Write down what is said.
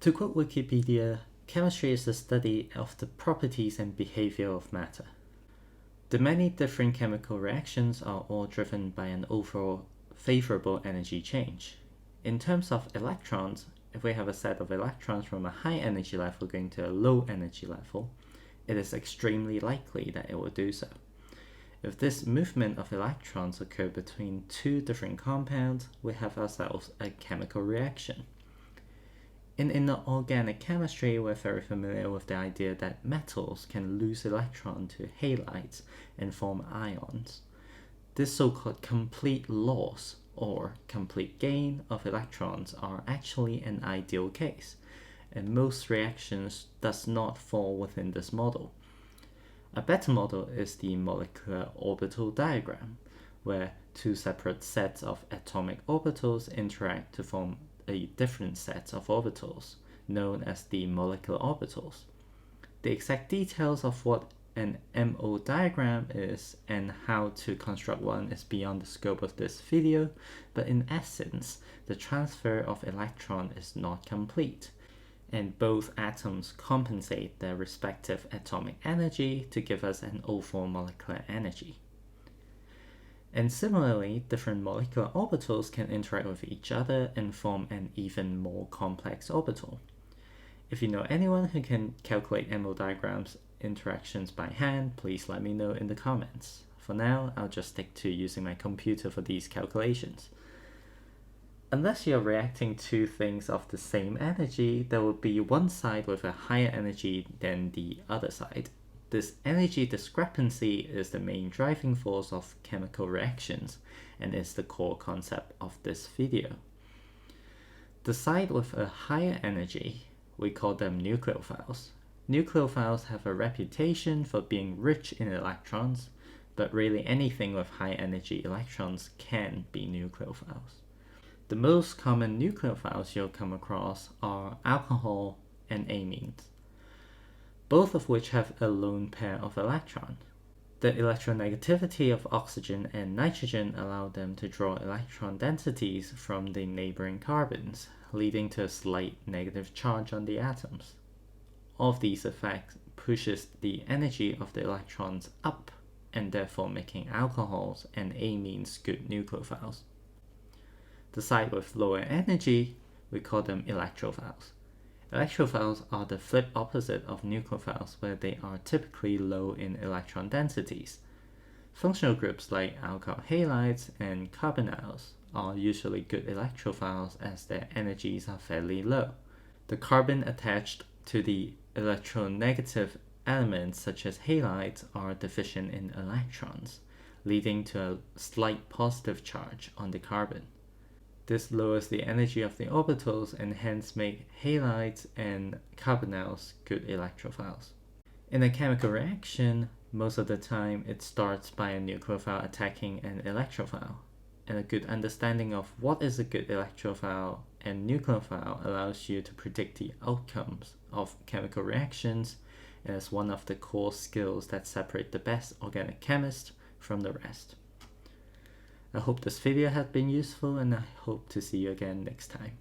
To quote Wikipedia, chemistry is the study of the properties and behavior of matter. The many different chemical reactions are all driven by an overall favorable energy change. In terms of electrons, if we have a set of electrons from a high energy level going to a low energy level, it is extremely likely that it will do so. If this movement of electrons occur between two different compounds, we have ourselves a chemical reaction. In inorganic chemistry, we're very familiar with the idea that metals can lose electrons to halides and form ions. This so-called complete loss or complete gain of electrons are actually an ideal case, and most reactions does not fall within this model. A better model is the molecular orbital diagram, where two separate sets of atomic orbitals interact to form a different set of orbitals, known as the molecular orbitals. The exact details of what an MO diagram is and how to construct one is beyond the scope of this video, but in essence, the transfer of electron is not complete, and both atoms compensate their respective atomic energy to give us an overall molecular energy. And similarly, different molecular orbitals can interact with each other and form an even more complex orbital. If you know anyone who can calculate MO diagrams interactions by hand, please let me know in the comments. For now, I'll just stick to using my computer for these calculations. Unless you're reacting to things of the same energy, there will be one side with a higher energy than the other side. This energy discrepancy is the main driving force of chemical reactions and is the core concept of this video. The side with a higher energy, we call them nucleophiles. Nucleophiles have a reputation for being rich in electrons, but really anything with high energy electrons can be nucleophiles. The most common nucleophiles you'll come across are alcohol and amines, both of which have a lone pair of electrons. The electronegativity of oxygen and nitrogen allow them to draw electron densities from the neighboring carbons, leading to a slight negative charge on the atoms. All of these effects pushes the energy of the electrons up, and therefore making alcohols and amines good nucleophiles. The side with lower energy, we call them electrophiles. Electrophiles are the flip opposite of nucleophiles, where they are typically low in electron densities. Functional groups like alkyl halides and carbonyls are usually good electrophiles as their energies are fairly low. The carbon attached to the electronegative elements such as halides are deficient in electrons, leading to a slight positive charge on the carbon. This lowers the energy of the orbitals and hence make halides and carbonyls good electrophiles. In a chemical reaction, most of the time it starts by a nucleophile attacking an electrophile, and a good understanding of what is a good electrophile and nucleophile allows you to predict the outcomes of chemical reactions, and is one of the core skills that separate the best organic chemist from the rest. I hope this video has been useful, and I hope to see you again next time.